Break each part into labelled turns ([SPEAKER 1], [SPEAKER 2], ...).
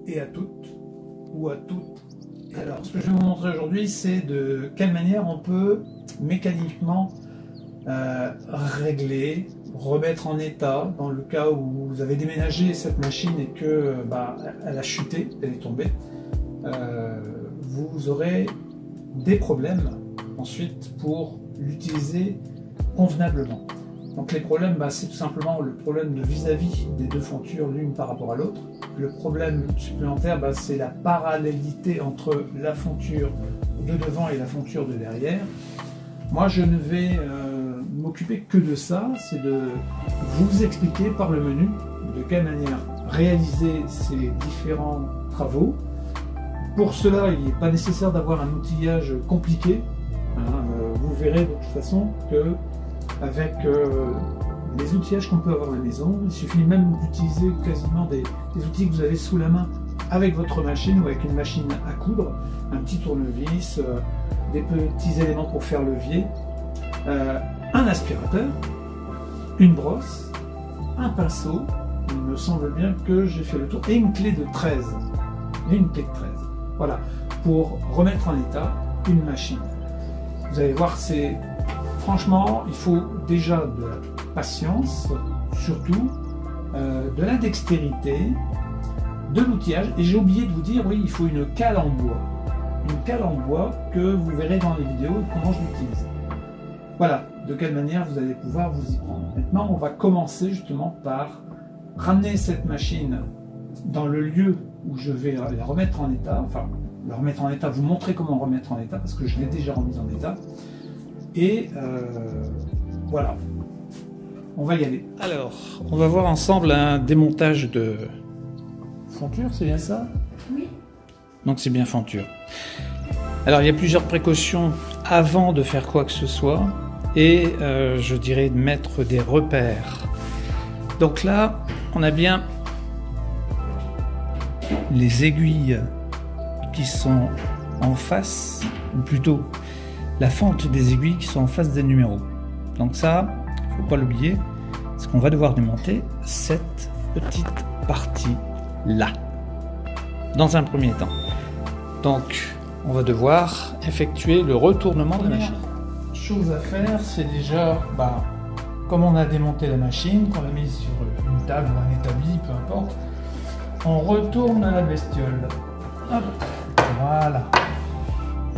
[SPEAKER 1] et à toutes, ou à toutes. Et alors, ce que je vais vous montrer aujourd'hui, c'est de quelle manière on peut mécaniquement régler, remettre en état, dans le cas où vous avez déménagé cette machine et que elle a chuté, elle est tombée, vous aurez des problèmes ensuite pour l'utiliser convenablement. Donc les problèmes, c'est tout simplement le problème de vis-à-vis des deux fontures l'une par rapport à l'autre. Le problème supplémentaire, c'est la parallélité entre la fonture de devant et la fonture de derrière. Moi, je ne vais m'occuper que de ça, c'est de vous expliquer par le menu de quelle manière réaliser ces différents travaux. Pour cela, il n'est pas nécessaire d'avoir un outillage compliqué. Vous verrez de toute façon que avec les outillages qu'on peut avoir à la maison, il suffit même d'utiliser quasiment des outils que vous avez sous la main avec votre machine ou avec une machine à coudre, un petit tournevis, des petits éléments pour faire levier, un aspirateur, une brosse, un pinceau, il me semble bien que j'ai fait le tour, et une clé de 13. Et une clé de 13. Voilà, pour remettre en état une machine. Vous allez voir, franchement, il faut déjà de la patience, surtout, de la dextérité, de l'outillage, et j'ai oublié de vous dire, oui, il faut une cale en bois. Une cale en bois que vous verrez dans les vidéos comment je l'utilise. Voilà, de quelle manière vous allez pouvoir vous y prendre. Maintenant, on va commencer justement par ramener cette machine dans le lieu où je vais la remettre en état, enfin, la remettre en état, vous montrer comment remettre en état, parce que je l'ai déjà remise en état. Et voilà, on va y aller. Alors, on va voir ensemble un démontage de fonture, c'est bien ça?
[SPEAKER 2] Oui.
[SPEAKER 1] Donc c'est bien fonture. Alors il y a plusieurs précautions avant de faire quoi que ce soit, et je dirais de mettre des repères. Donc là, on a bien les aiguilles qui sont en face, ou plutôt la fente des aiguilles qui sont en face des numéros. Donc ça, il ne faut pas l'oublier, parce qu'on va devoir démonter cette petite partie-là, dans un premier temps. Donc, on va devoir effectuer le retournement de la machine. Chose à faire, c'est déjà, comme on a démonté la machine, qu'on l'a mise sur une table ou un établi, peu importe, on retourne la bestiole. Hop, voilà.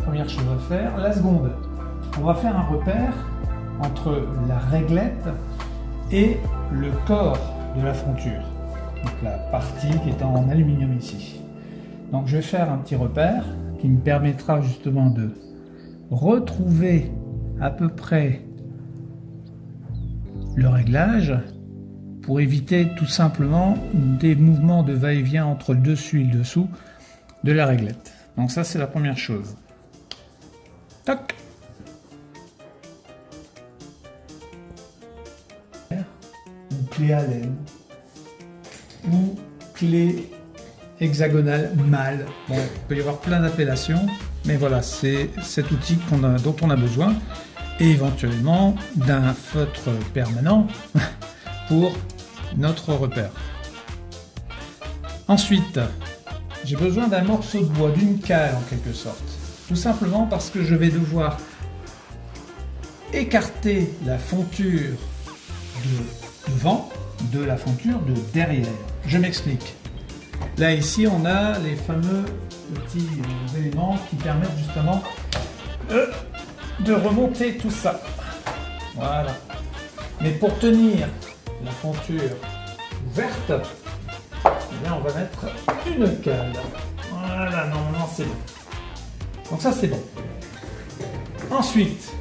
[SPEAKER 1] Première chose à faire. La seconde, on va faire un repère entre la réglette et le corps de la fonture. Donc la partie qui est en aluminium ici. Donc je vais faire un petit repère qui me permettra justement de retrouver à peu près le réglage pour éviter tout simplement des mouvements de va-et-vient entre le dessus et le dessous de la réglette. Donc ça c'est la première chose. Tac. Ou clé Allen ou clé hexagonale mâle. Bon, il peut y avoir plein d'appellations, mais voilà, c'est cet outil dont on a besoin, et éventuellement d'un feutre permanent pour notre repère. Ensuite, j'ai besoin d'un morceau de bois, d'une cale en quelque sorte. Tout simplement parce que je vais devoir écarter la fonture de devant de la fonture de derrière. Je m'explique. Là ici on a les fameux petits éléments qui permettent justement de remonter tout ça. Voilà. Mais pour tenir la fonture ouverte, eh bien on va mettre une cale. Voilà, normalement c'est bon. Donc ça c'est bon. Ensuite,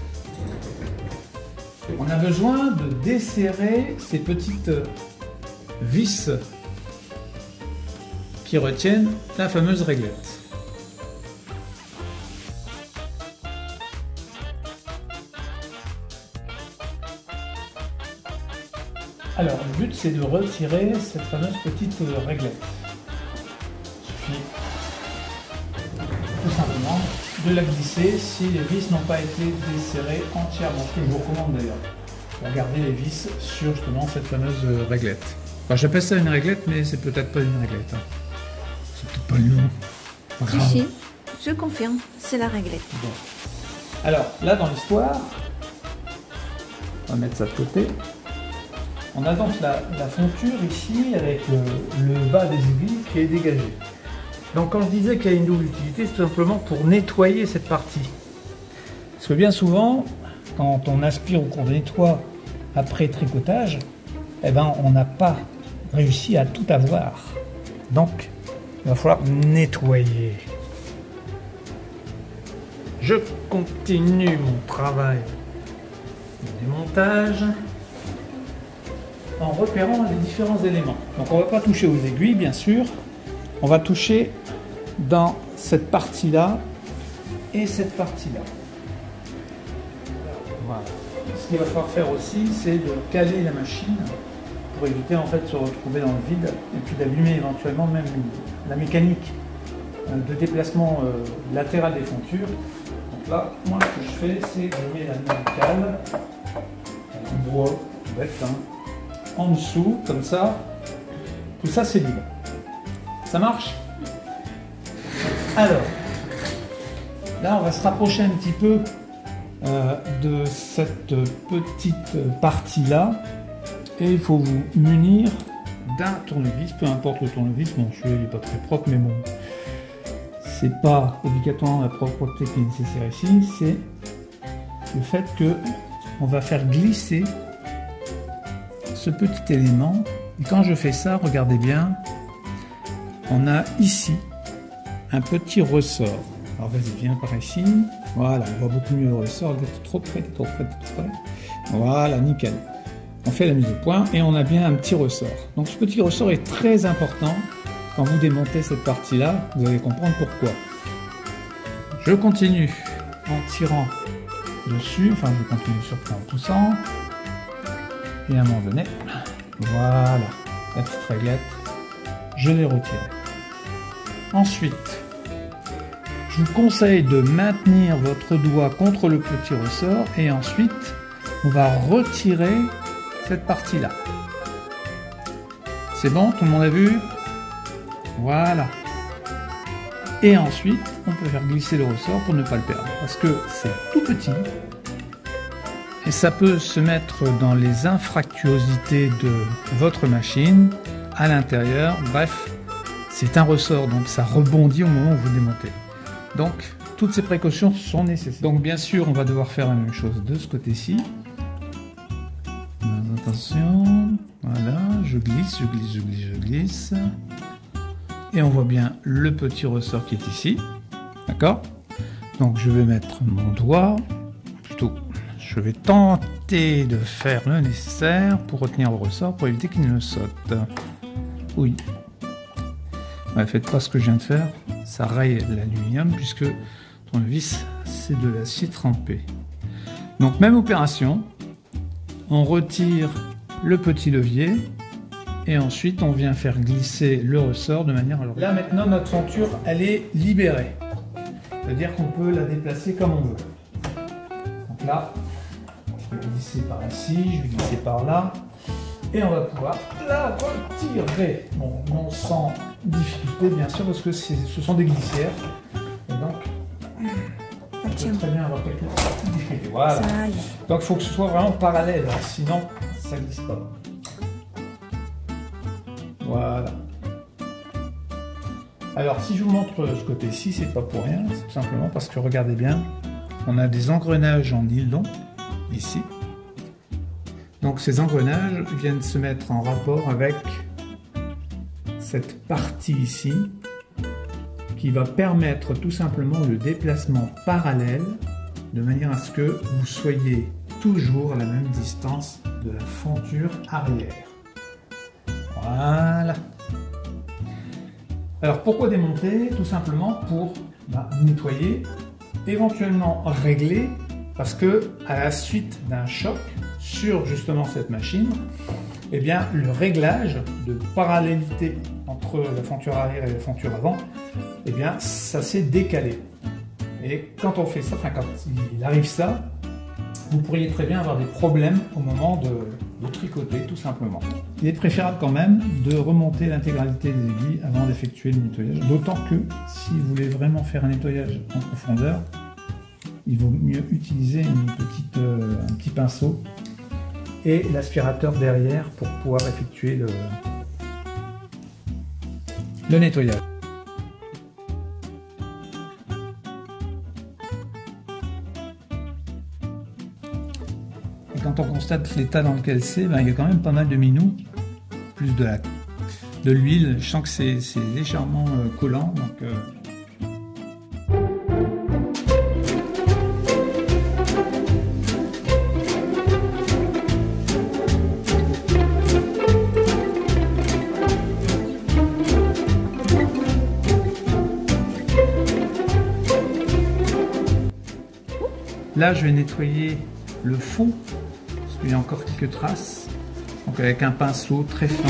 [SPEAKER 1] on a besoin de desserrer ces petites vis qui retiennent la fameuse réglette. Alors le but c'est de retirer cette fameuse petite réglette. Il suffit tout simplement de la glisser si les vis n'ont pas été desserrées entièrement, ce que je vous recommande d'ailleurs, pour garder les vis sur justement cette fameuse réglette. Enfin, j'appelle ça une réglette, mais c'est peut-être pas une réglette. C'est peut-être pas long.
[SPEAKER 2] Si, si, je confirme, c'est la réglette.
[SPEAKER 1] Bon. Alors, là dans l'histoire, on va mettre ça de côté. On a donc la fonture ici avec le bas des aiguilles qui est dégagé. Donc quand je disais qu'il y a une double utilité, c'est tout simplement pour nettoyer cette partie. Parce que bien souvent, quand on aspire ou qu'on nettoie après tricotage, eh ben, on n'a pas réussi à tout avoir. Donc, il va falloir nettoyer. Je continue mon travail de démontage en repérant les différents éléments. Donc on ne va pas toucher aux aiguilles, bien sûr. On va toucher dans cette partie-là et cette partie-là. Voilà. Ce qu'il va falloir faire aussi, c'est de caler la machine pour éviter en fait de se retrouver dans le vide et puis d'abîmer éventuellement même la mécanique de déplacement latéral des fontures. Donc là, moi ce que je fais, c'est que je mets la même cale en bois, bête, hein, en dessous, comme ça. Tout ça c'est libre. Ça marche? Alors, là on va se rapprocher un petit peu de cette petite partie-là. Et il faut vous munir d'un tournevis, peu importe le tournevis. Bon, celui-là n'est pas très propre, mais bon, c'est pas obligatoirement la propreté qui est nécessaire ici, c'est le fait que on va faire glisser ce petit élément. Et quand je fais ça, regardez bien, on a ici un petit ressort. Alors vas-y, viens par ici. Voilà, on voit beaucoup mieux le ressort. T'es trop près, t'es trop près, t'es trop près. Voilà, nickel. On fait la mise au point et on a bien un petit ressort. Donc ce petit ressort est très important. Quand vous démontez cette partie-là, vous allez comprendre pourquoi. Je continue en tirant dessus, enfin je continue surtout en poussant. Et à un moment donné, voilà, la petite réglette, je l'ai retirée. Ensuite, je vous conseille de maintenir votre doigt contre le petit ressort et ensuite, on va retirer cette partie-là. C'est bon, tout le monde a vu? Voilà. Et ensuite, on peut faire glisser le ressort pour ne pas le perdre. Parce que c'est tout petit. Et ça peut se mettre dans les infractuosités de votre machine, à l'intérieur. Bref, c'est un ressort, donc ça rebondit au moment où vous démontez. Donc, toutes ces précautions sont nécessaires. Donc bien sûr, on va devoir faire la même chose de ce côté-ci. Attention, voilà, je glisse, je glisse, je glisse, je glisse. Et on voit bien le petit ressort qui est ici. D'accord? Donc je vais mettre mon doigt, plutôt, je vais tenter de faire le nécessaire pour retenir le ressort, pour éviter qu'il ne saute. Oui. Ouais, faites pas ce que je viens de faire, ça raye l'aluminium, puisque le tournevis, c'est de l'acier trempé. Donc même opération. On retire le petit levier et ensuite on vient faire glisser le ressort de manière à... Là maintenant notre fonture elle est libérée. C'est-à-dire qu'on peut la déplacer comme on veut. Donc là, je vais glisser par ici, je vais glisser par là et on va pouvoir la retirer. Bon, non sans difficulté bien sûr parce que ce sont des glissières. Et donc, on peut très bien avoir quelques difficultés. Voilà. Donc il faut que ce soit vraiment parallèle, hein, sinon ça ne glisse pas. Voilà. Alors si je vous montre ce côté-ci, c'est pas pour rien, c'est tout simplement parce que regardez bien, on a des engrenages en nylon ici. Donc ces engrenages viennent se mettre en rapport avec cette partie ici qui va permettre tout simplement le déplacement parallèle de manière à ce que vous soyez toujours à la même distance de la fonture arrière. Voilà. Alors pourquoi démonter? Tout simplement pour nettoyer, éventuellement régler, parce que à la suite d'un choc sur justement cette machine, eh bien le réglage de parallélité entre la fonture arrière et la fonture avant, eh bien ça s'est décalé. Et quand on fait ça, enfin quand il arrive ça, vous pourriez très bien avoir des problèmes au moment de de tricoter tout simplement. Il est préférable quand même de remonter l'intégralité des aiguilles avant d'effectuer le nettoyage, d'autant que si vous voulez vraiment faire un nettoyage en profondeur, il vaut mieux utiliser un petit pinceau et l'aspirateur derrière pour pouvoir effectuer le nettoyage. Et quand on constate l'état dans lequel c'est, ben, il y a quand même pas mal de minous, plus de l'huile. Je sens que c'est légèrement collant. Donc, là, je vais nettoyer le fond, parce qu'il y a encore quelques traces. Donc avec un pinceau très fin.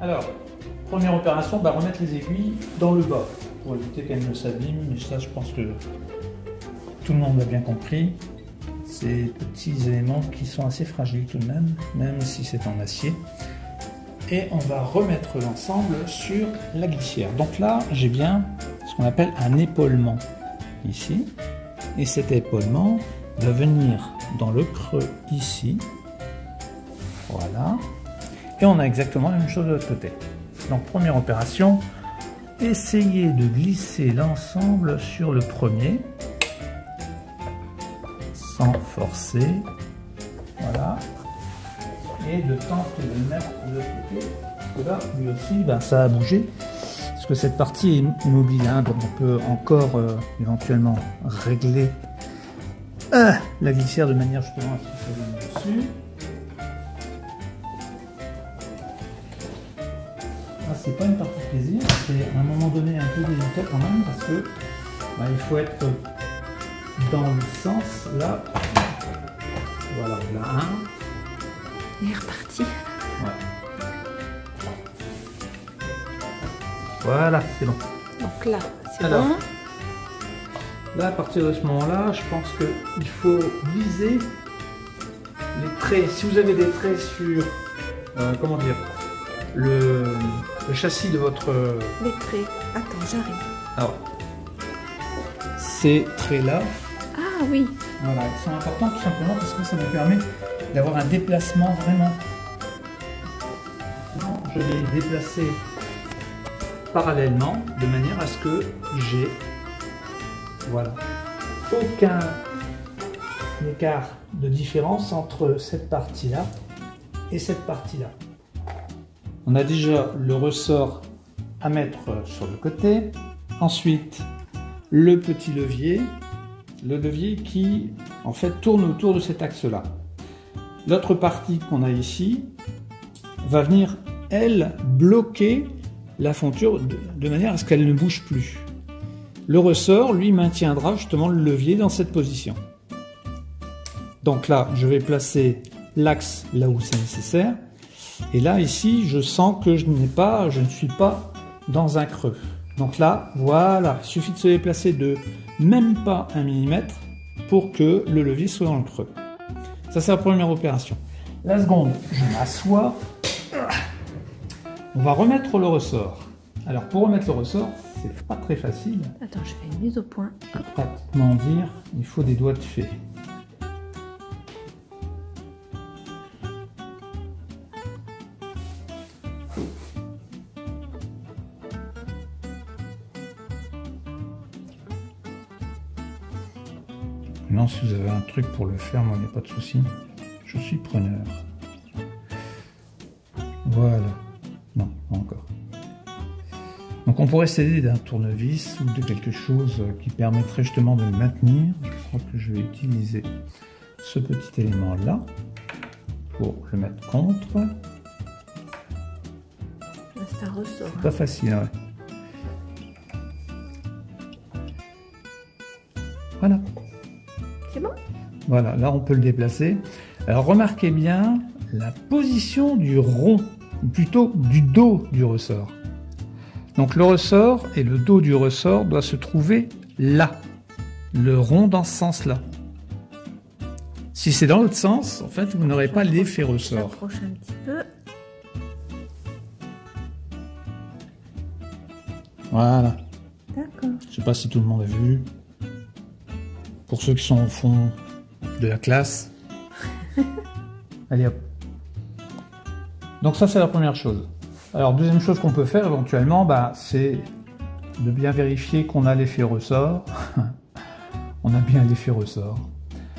[SPEAKER 1] Alors, première opération, bah, remettre les aiguilles dans le bas, pour éviter qu'elles ne s'abîment, mais ça je pense que tout le monde l'a bien compris. Ces petits éléments qui sont assez fragiles tout de même si c'est en acier. Et on va remettre l'ensemble sur la glissière. Donc là, j'ai bien ce qu'on appelle un épaulement ici. Et cet épaulement va venir dans le creux ici. Voilà. Et on a exactement la même chose de l'autre côté. Donc première opération, essayez de glisser l'ensemble sur le premier. Sans forcer, voilà, et de tenter de le mettre de l'autre côté, parce que là, lui aussi, ben, ça a bougé, parce que cette partie est immobile, hein, donc on peut encore éventuellement régler la glissière de manière justement à ce que ça vienne dessus. Ah, c'est pas une partie de plaisir, c'est à un moment donné un peu délicat quand même, parce que ben, il faut être dans le sens là, voilà, là un.
[SPEAKER 2] Il est reparti.
[SPEAKER 1] Ouais. Voilà, c'est bon.
[SPEAKER 2] Donc là, c'est
[SPEAKER 1] alors,
[SPEAKER 2] bon.
[SPEAKER 1] Là, à partir de ce moment-là, je pense qu'il faut viser les traits. Si vous avez des traits sur, comment dire, le châssis de votre...
[SPEAKER 2] Les traits. Attends, j'arrive.
[SPEAKER 1] Alors, ces traits-là,
[SPEAKER 2] Ah oui.
[SPEAKER 1] voilà, ils sont importants tout simplement parce que ça vous permet d'avoir un déplacement vraiment. Je vais les déplacer parallèlement de manière à ce que j'ai, voilà, aucun écart de différence entre cette partie-là et cette partie-là. On a déjà le ressort à mettre sur le côté. Ensuite, le petit levier. Le levier qui, en fait, tourne autour de cet axe-là. L'autre partie qu'on a ici va venir, elle, bloquer la fonture de manière à ce qu'elle ne bouge plus. Le ressort, lui, maintiendra justement le levier dans cette position. Donc là, je vais placer l'axe là où c'est nécessaire. Et là, ici, je sens que je ne suis pas dans un creux. Donc là, voilà, il suffit de se déplacer de même pas 1 mm pour que le levier soit dans le creux. Ça, c'est la première opération. La seconde, je m'assois. On va remettre le ressort. Alors, pour remettre le ressort, c'est pas très facile.
[SPEAKER 2] Attends, je fais une mise au point.
[SPEAKER 1] Pratiquement dire, il faut des doigts de fée. Non, si vous avez un truc pour le faire, moi, il n'y a pas de souci. Je suis preneur. Voilà. Non, pas encore. Donc on pourrait s'aider d'un tournevis ou de quelque chose qui permettrait justement de le maintenir. Je crois que je vais utiliser ce petit élément-là pour le mettre contre.
[SPEAKER 2] C'est un ressort.
[SPEAKER 1] C'est pas facile, ouais. Voilà.
[SPEAKER 2] C'est bon?
[SPEAKER 1] Voilà, là on peut le déplacer. Alors remarquez bien la position du rond, ou plutôt du dos du ressort. Donc le ressort et le dos du ressort doivent se trouver là, le rond dans ce sens-là. Si c'est dans l'autre sens, en fait, vous n'aurez pas l'effet ressort.
[SPEAKER 2] J'approche un petit peu.
[SPEAKER 1] Voilà.
[SPEAKER 2] D'accord.
[SPEAKER 1] Je ne sais pas si tout le monde a vu. Pour ceux qui sont au fond de la classe. Allez hop. Donc ça, c'est la première chose. Alors, deuxième chose qu'on peut faire éventuellement, bah, c'est de bien vérifier qu'on a l'effet ressort. On a bien l'effet ressort.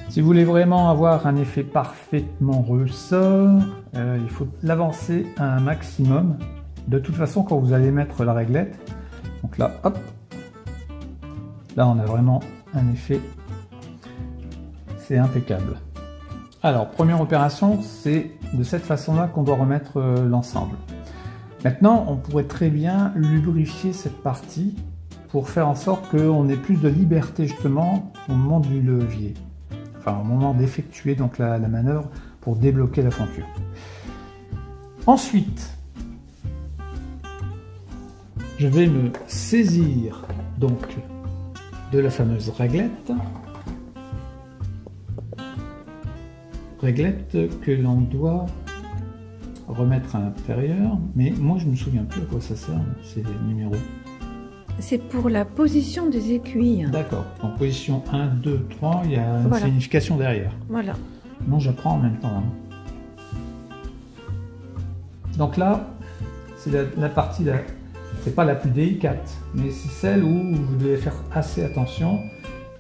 [SPEAKER 1] Si vous voulez vraiment avoir un effet parfaitement ressort, il faut l'avancer à un maximum. De toute façon, quand vous allez mettre la réglette, donc là, hop, là on a vraiment un effet, c'est impeccable. Alors, première opération, c'est de cette façon-là qu'on doit remettre l'ensemble. Maintenant, on pourrait très bien lubrifier cette partie pour faire en sorte qu'on ait plus de liberté justement au moment du levier. Enfin, au moment d'effectuer donc la manœuvre pour débloquer la fenture. Ensuite, je vais me saisir donc de la fameuse réglette. Réglette que l'on doit remettre à l'intérieur, mais moi je me souviens plus à quoi ça sert ces numéros.
[SPEAKER 2] C'est pour la position des aiguilles.
[SPEAKER 1] D'accord, en position 1, 2, 3, il y a une
[SPEAKER 2] Voilà.
[SPEAKER 1] signification derrière.
[SPEAKER 2] Voilà.
[SPEAKER 1] Non, j'apprends en même temps. Hein. Donc là, c'est la partie, c'est pas la plus délicate, mais c'est celle où vous devez faire assez attention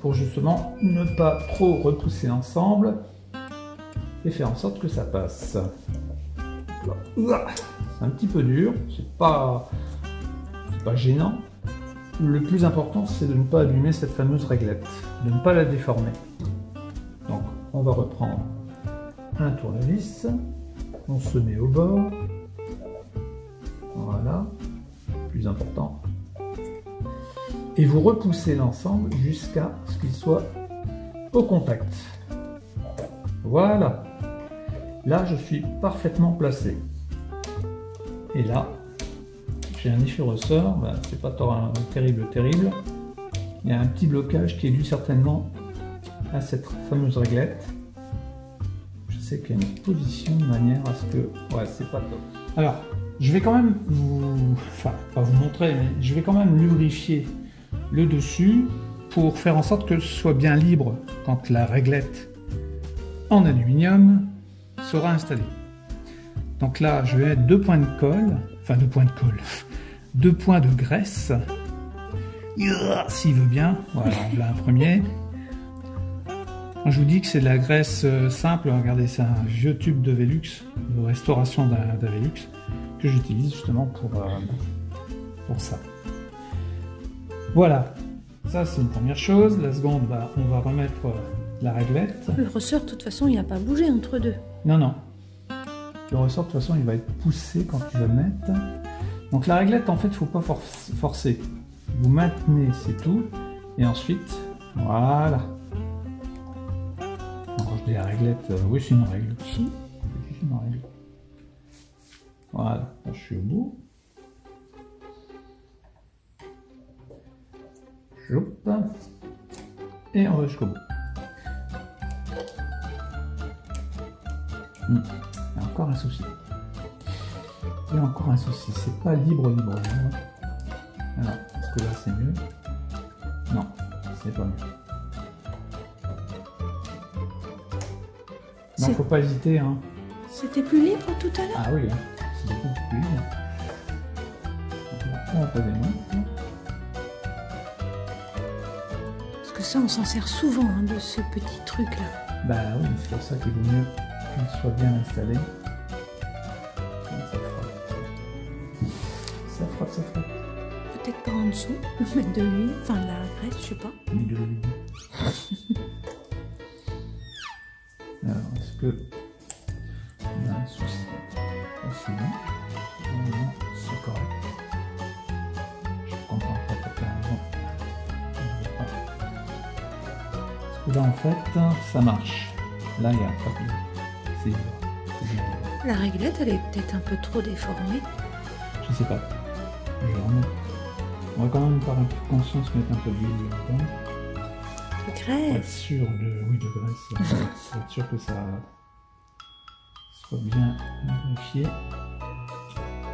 [SPEAKER 1] pour justement ne pas trop repousser l'ensemble et faire en sorte que ça passe. C'est un petit peu dur, c'est pas gênant. Le plus important, c'est de ne pas abîmer cette fameuse réglette, de ne pas la déformer. Donc, on va reprendre un tournevis, on se met au bord, voilà, plus important, et vous repoussez l'ensemble jusqu'à ce qu'il soit au contact. Voilà, là je suis parfaitement placé. Et là, j'ai un effet ressort, ben, c'est pas terrible. Il y a un petit blocage qui est dû certainement à cette fameuse réglette. Je sais qu'il y a une position de manière à ce que... Ouais, c'est pas top. Alors, je vais quand même vous... Enfin, pas vous montrer, mais je vais quand même lubrifier le dessus pour faire en sorte que ce soit bien libre quand la réglette en aluminium sera installée. Donc là, je vais mettre 2 points de colle, enfin 2 points de colle, 2 points de graisse, s'il veut bien. Voilà, là un premier. Quand je vous dis que c'est de la graisse simple, regardez, c'est un vieux tube de Velux, de restauration d'un Velux, que j'utilise justement pour ça. Voilà, ça c'est une première chose. La seconde, bah, on va remettre la réglette.
[SPEAKER 2] Le ressort, de toute façon, il n'a pas bougé entre deux.
[SPEAKER 1] Non, non. Le ressort, de toute façon, il va être poussé quand tu vas le mettre. Donc la réglette, en fait, il ne faut pas forcer. Vous maintenez, c'est tout. Et ensuite, voilà. Alors, je dis la réglette, oui, c'est une règle.
[SPEAKER 2] Si.
[SPEAKER 1] C'est une règle. Voilà, là, je suis au bout. Choup. Et on va jusqu'au bout. Il y a encore un souci. Il y a encore un souci. C'est pas libre. Alors, est-ce que là c'est mieux? Non, c'est pas mieux. Non, faut pas hésiter. Hein.
[SPEAKER 2] C'était plus libre tout à l'heure?
[SPEAKER 1] Ah oui, hein. C'est beaucoup plus libre. On va pas des mains.
[SPEAKER 2] Parce que ça, on s'en sert souvent hein, de ce petit truc-là.
[SPEAKER 1] Bah oui, c'est pour ça qu'il vaut mieux qu'il soit bien installé. Ça frotte.
[SPEAKER 2] Peut-être par en dessous, mettre de l'huile, enfin de la graisse, je sais pas.
[SPEAKER 1] Mais de l'huile. Alors, est-ce que on a un souci? C'est bon. Non, c'est correct. Je comprends pas pourquoi. Parce que là, en fait, ça marche. Là, il y a un papier. c'est bien.
[SPEAKER 2] La réglette, elle est peut-être un peu trop déformée.
[SPEAKER 1] Je sais pas. On va quand même par conscience mettre un peu d'huile dedans.
[SPEAKER 2] De
[SPEAKER 1] Pour être
[SPEAKER 2] graisse.
[SPEAKER 1] sûr de, oui, de graisse. Pour être sûr que ça soit bien vérifié.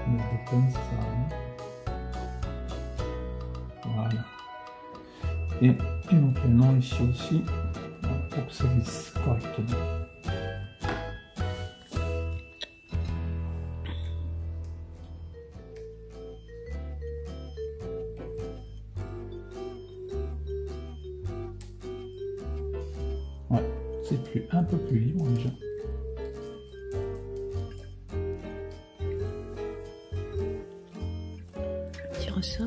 [SPEAKER 1] Mettre des tonnes, ça sert à rien. Voilà. Et éventuellement ici aussi, pour que ça glisse correctement. Ouais, c'est un peu plus libre déjà.
[SPEAKER 2] Petit ressort.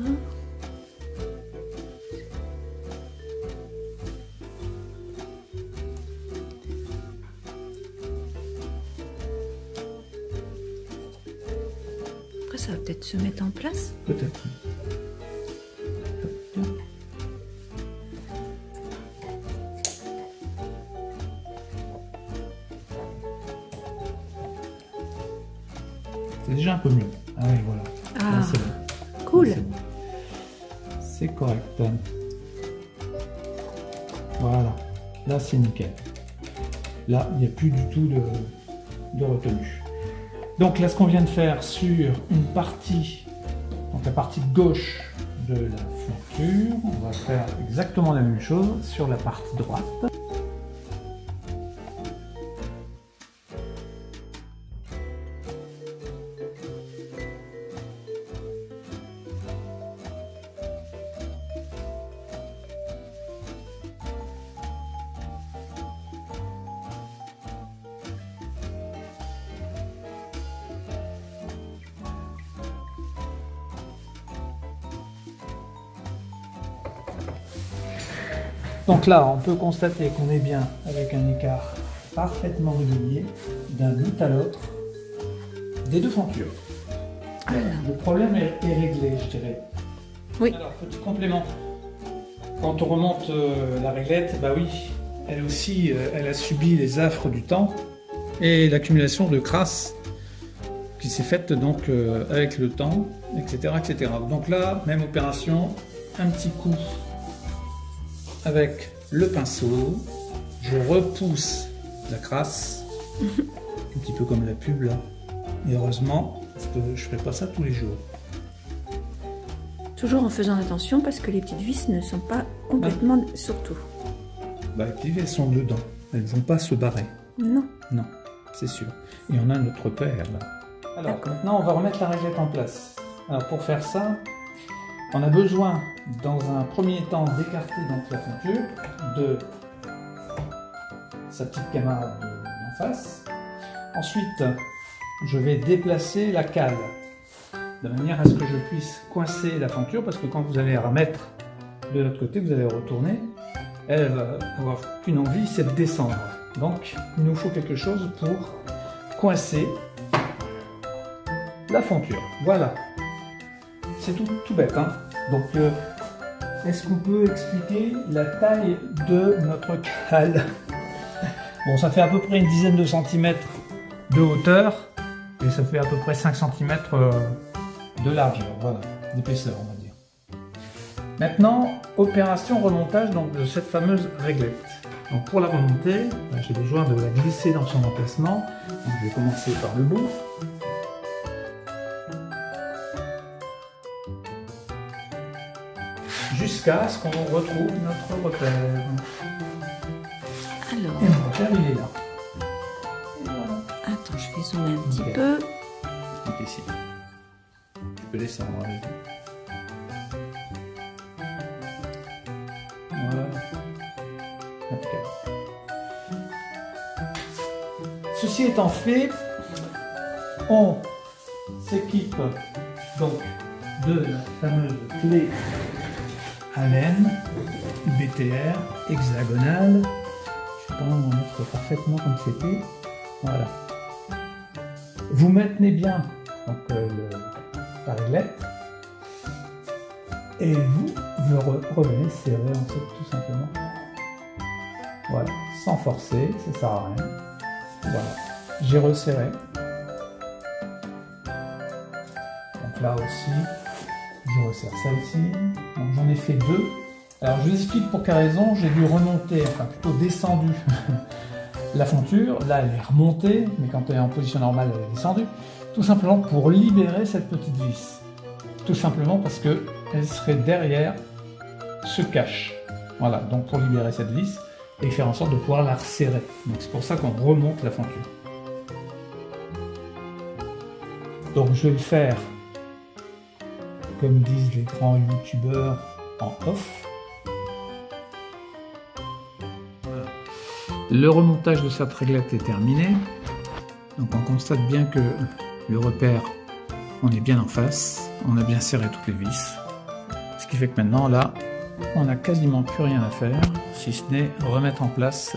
[SPEAKER 2] Après, ça va peut-être se mettre en place.
[SPEAKER 1] Peut-être. C'est déjà un peu mieux. Ah oui, voilà.
[SPEAKER 2] Ah,
[SPEAKER 1] là, c'est bon.
[SPEAKER 2] cool.
[SPEAKER 1] Là, c'est bon. C'est correct. Voilà. Là, c'est nickel. Là, il n'y a plus du tout de retenue. Donc là, ce qu'on vient de faire sur une partie, donc la partie gauche de la fonture, on va faire exactement la même chose sur la partie droite. Donc là, on peut constater qu'on est bien avec un écart parfaitement régulier d'un bout à l'autre des deux fontures. Le problème est réglé, je dirais.
[SPEAKER 2] Oui.
[SPEAKER 1] Alors, petit complément. Quand on remonte la réglette, bah oui, elle aussi, elle a subi les affres du temps et l'accumulation de crasse qui s'est faite donc avec le temps, etc., etc. Donc là, même opération, un petit coup avec le pinceau, je repousse la crasse, un petit peu comme la pub là, et heureusement, parce que je ne fais pas ça tous les jours.
[SPEAKER 2] Toujours en faisant attention parce que les petites vis ne sont pas complètement surtout.
[SPEAKER 1] Bah, les petites vis, elles sont dedans, elles ne vont pas se barrer.
[SPEAKER 2] Non.
[SPEAKER 1] Non, c'est sûr. Et on a notre père là. Alors maintenant, on va remettre la réglette en place. Alors pour faire ça, on a besoin, dans un premier temps, d'écarter donc la fonture de sa petite camarade d'en face. Ensuite, je vais déplacer la cale de manière à ce que je puisse coincer la fonture, parce que quand vous allez la remettre de l'autre côté, vous allez retourner, elle va avoir qu'une envie, c'est de descendre. Donc, il nous faut quelque chose pour coincer la fonture. Voilà. C'est tout bête, hein. Donc, est-ce qu'on peut expliquer la taille de notre cale? Bon, ça fait à peu près une dizaine de centimètres de hauteur et ça fait à peu près 5 cm de largeur, voilà, d'épaisseur, on va dire. Maintenant, opération remontage donc, de cette fameuse réglette. Donc, pour la remonter, j'ai besoin de la glisser dans son emplacement. Donc, je vais commencer par le bout. Jusqu'à ce qu'on retrouve notre repère.
[SPEAKER 2] Alors.
[SPEAKER 1] Et mon repère, il est là. Et voilà.
[SPEAKER 2] Attends, je vais zoomer un petit
[SPEAKER 1] Okay.
[SPEAKER 2] peu.
[SPEAKER 1] Donc ici. Tu peux descendre. Allez. Voilà. Impeccable. Ceci étant fait, on s'équipe donc de la fameuse clé Allen BTR hexagonale. Je vais quand même en mettre parfaitement comme c'était. Voilà. Vous maintenez bien donc, la réglette et vous revenez serrer ensuite tout simplement. Voilà, sans forcer, ça sert à rien. Voilà. j'ai resserré. Donc là aussi, je resserre celle-ci. Donc j'en ai fait deux. Alors je vous explique pour quelle raison. J'ai dû remonter, enfin plutôt descendu la fonture. Là elle est remontée, mais quand elle est en position normale, elle est descendue. Tout simplement pour libérer cette petite vis. Tout simplement parce que elle serait derrière ce cache. Voilà, donc pour libérer cette vis et faire en sorte de pouvoir la resserrer. Donc c'est pour ça qu'on remonte la fonture. Donc je vais le faire comme disent les grands youtubeurs en off. Voilà. Le remontage de cette réglette est terminé. Donc on constate bien que le repère, on est bien en face, on a bien serré toutes les vis. Ce qui fait que maintenant là, on n'a quasiment plus rien à faire, si ce n'est remettre en place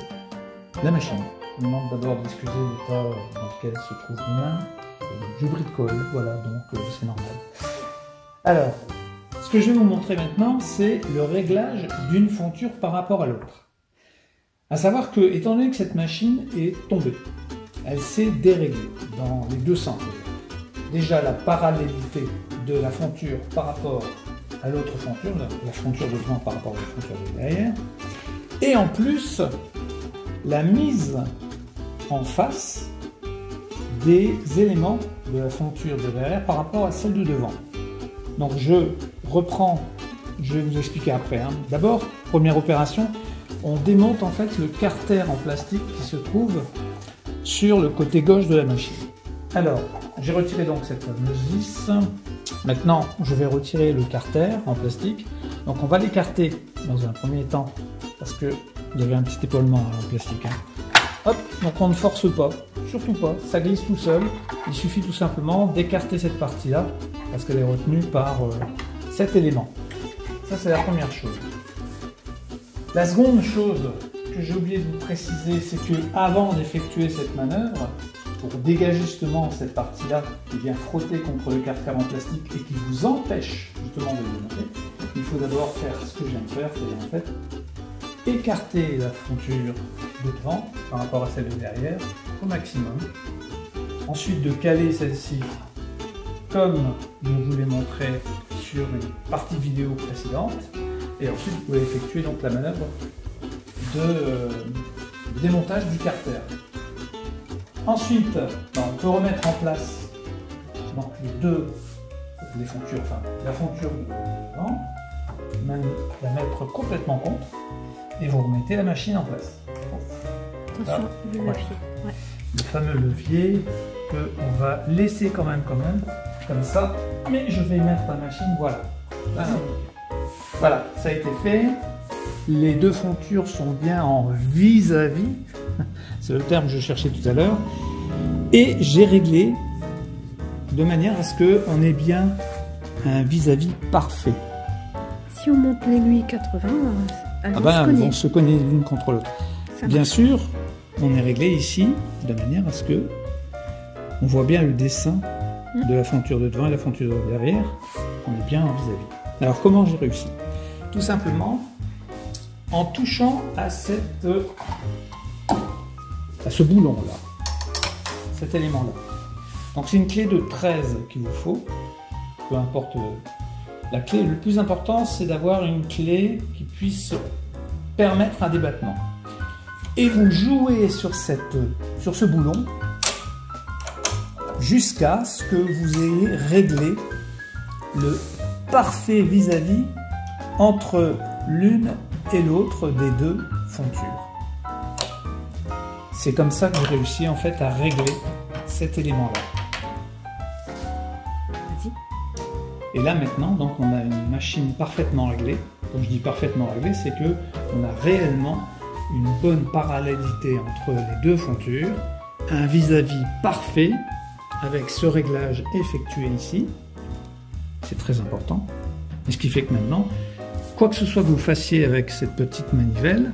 [SPEAKER 1] la machine. Je vous demande d'abord d'excuser l'état dans lequel se trouve mes mains. Du bris de colle, voilà, donc c'est normal. Alors, ce que je vais vous montrer maintenant, c'est le réglage d'une fonture par rapport à l'autre. À savoir que, étant donné que cette machine est tombée, elle s'est déréglée dans les deux sens. Déjà la parallélité de la fonture par rapport à l'autre fonture, la fonture de devant par rapport à la fonture de derrière, et en plus la mise en face des éléments de la fonture de derrière par rapport à celle de devant. Donc je reprends, je vais vous expliquer après. D'abord, première opération, on démonte en fait le carter en plastique qui se trouve sur le côté gauche de la machine. Alors, j'ai retiré donc cette fameuse vis. Maintenant, je vais retirer le carter en plastique. Donc on va l'écarter dans un premier temps parce qu'il y avait un petit épaulement en plastique. Hop, donc on ne force pas, surtout pas, ça glisse tout seul. Il suffit tout simplement d'écarter cette partie-là parce qu'elle est retenue par cet élément. Ça, c'est la première chose. La seconde chose que j'ai oublié de vous préciser, c'est que avant d'effectuer cette manœuvre, pour dégager justement cette partie-là qui vient frotter contre le carter en plastique et qui vous empêche justement de le démonter, il faut d'abord faire ce que je viens de faire, c'est-à-dire en fait écarter la fonture de devant par rapport à celle de derrière au maximum. Ensuite de caler celle-ci comme je vous l'ai montré sur une partie vidéo précédente. Et ensuite vous pouvez effectuer donc la manœuvre de démontage du carter. Ensuite, on peut remettre en place donc les fontures, enfin la fonture de devant, même la mettre complètement contre, et vous remettez la machine en place.
[SPEAKER 2] Attention, le levier. Ouais.
[SPEAKER 1] Le fameux levier qu'on va laisser quand même, comme ça, mais je vais mettre la machine, voilà. Là, voilà, ça a été fait. Les deux fontures sont bien en vis-à-vis. C'est le terme que je cherchais tout à l'heure. Et j'ai réglé de manière à ce qu'on ait bien un vis-à-vis parfait.
[SPEAKER 2] Si on monte l'aiguille 80, elles
[SPEAKER 1] vont se cogner l'une contre l'autre. Bien sûr, on est réglé ici de manière à ce que on voit bien le dessin de la fonture de devant et la fonture de derrière. On est bien en vis-à-vis. Alors comment j'ai réussi? Tout simplement en touchant à ce boulon-là, cet élément-là. Donc c'est une clé de 13 qu'il vous faut, peu importe la clé. Le plus important, c'est d'avoir une clé qui puisse permettre un débattement. Et vous jouez sur ce boulon jusqu'à ce que vous ayez réglé le parfait vis-à-vis entre l'une et l'autre des deux fontures. C'est comme ça que j'ai réussi en fait à régler cet élément-là. Et là maintenant, donc on a une machine parfaitement réglée. Quand je dis parfaitement réglée, c'est que on a réellement une bonne parallélité entre les deux fontures, un vis-à-vis parfait avec ce réglage effectué ici. C'est très important. Et ce qui fait que maintenant, quoi que ce soit que vous fassiez avec cette petite manivelle,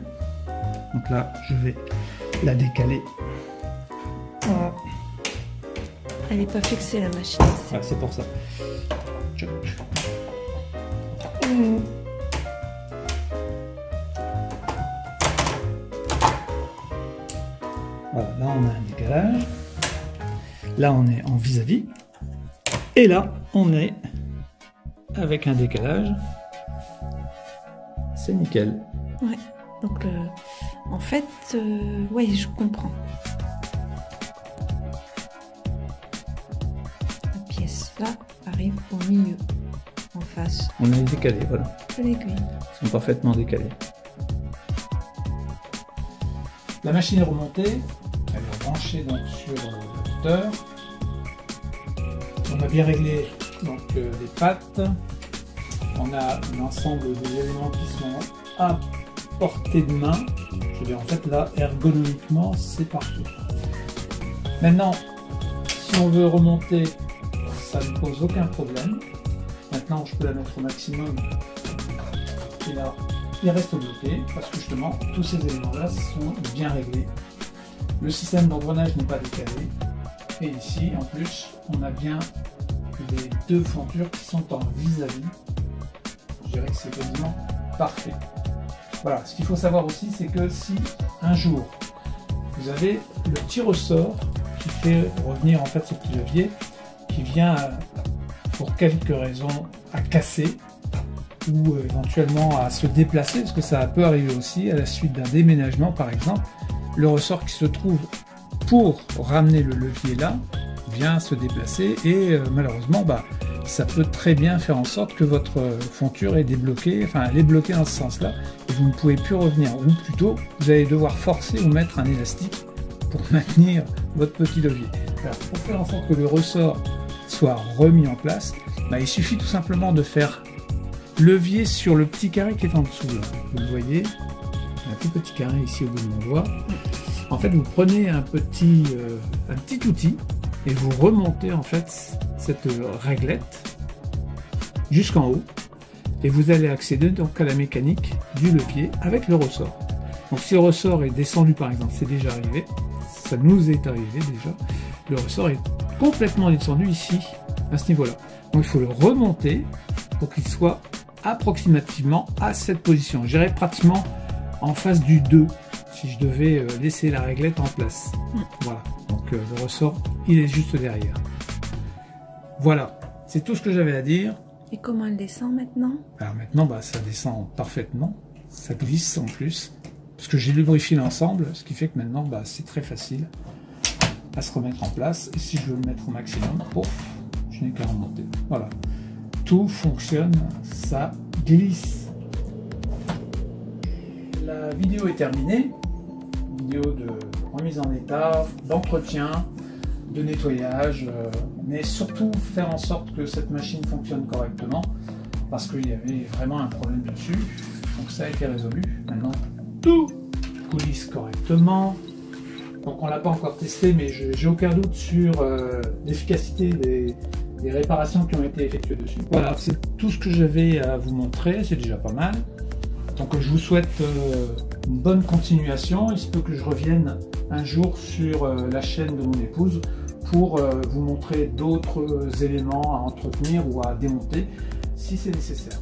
[SPEAKER 1] donc là je vais la décaler.
[SPEAKER 2] Elle n'est pas fixée la machine.
[SPEAKER 1] Ouais, c'est pour ça. Voilà, là on a un décalage. Là, on est en vis-à-vis. Et là, on est avec un décalage. C'est nickel.
[SPEAKER 2] Ouais, donc en fait, ouais, je comprends. La pièce là arrive au milieu, en face
[SPEAKER 1] On est décalé, voilà.
[SPEAKER 2] de l'aiguille.
[SPEAKER 1] Ils sont parfaitement décalés. La machine est remontée. Elle est branchée donc sur le moteur. On a bien réglé donc les pattes. On a l'ensemble des éléments qui sont à portée de main. Je veux dire, en fait, là, ergonomiquement, c'est parfait. Maintenant, si on veut remonter, ça ne pose aucun problème. Maintenant, je peux la mettre au maximum. Et là, il reste bloqué parce que justement, tous ces éléments-là sont bien réglés. Le système d'engrenage n'est pas décalé. Et ici, en plus, on a bien les deux fontures qui sont en vis-à-vis. Je dirais que c'est quasiment parfait. Voilà, ce qu'il faut savoir aussi, c'est que si un jour vous avez le petit ressort qui fait revenir en fait ce petit levier qui vient pour quelques raisons à casser ou éventuellement à se déplacer, parce que ça peut arriver aussi à la suite d'un déménagement par exemple, le ressort qui se trouve pour ramener le levier là vient se déplacer et malheureusement ça peut très bien faire en sorte que votre fonture est débloquée, enfin elle est bloquée dans ce sens-là, et vous ne pouvez plus revenir, ou plutôt vous allez devoir forcer ou mettre un élastique pour maintenir votre petit levier. Alors, pour faire en sorte que le ressort soit remis en place, il suffit tout simplement de faire levier sur le petit carré qui est en dessous. Là. Vous le voyez, un tout petit carré ici au bout de mon doigt. En fait, vous prenez un petit outil et vous remontez en fait cette réglette jusqu'en haut et vous allez accéder donc à la mécanique du levier avec le ressort. Donc si le ressort est descendu par exemple, c'est déjà arrivé, ça nous est arrivé déjà, le ressort est complètement descendu ici à ce niveau-là. Donc il faut le remonter pour qu'il soit approximativement à cette position. Je dirais pratiquement en face du 2 si je devais laisser la réglette en place. Voilà. Donc le ressort, il est juste derrière. Voilà, c'est tout ce que j'avais à dire.
[SPEAKER 2] Et comment elle descend maintenant?
[SPEAKER 1] Alors maintenant, ça descend parfaitement. Ça glisse en plus. Parce que j'ai lubrifié l'ensemble, ce qui fait que maintenant, c'est très facile à se remettre en place. Et si je veux le mettre au maximum, je n'ai qu'à remonter. Voilà. Tout fonctionne, ça glisse. La vidéo est terminée. Vidéo de remise en état, d'entretien, de nettoyage, mais surtout faire en sorte que cette machine fonctionne correctement parce qu'il y avait vraiment un problème dessus. Donc ça a été résolu. Maintenant tout coulisse correctement. Donc on l'a pas encore testé, mais j'ai aucun doute sur l'efficacité des réparations qui ont été effectuées dessus. Voilà, c'est tout ce que j'avais à vous montrer, c'est déjà pas mal. Donc je vous souhaite une bonne continuation. Il se peut que je revienne un jour sur la chaîne de mon épouse pour vous montrer d'autres éléments à entretenir ou à démonter si c'est nécessaire.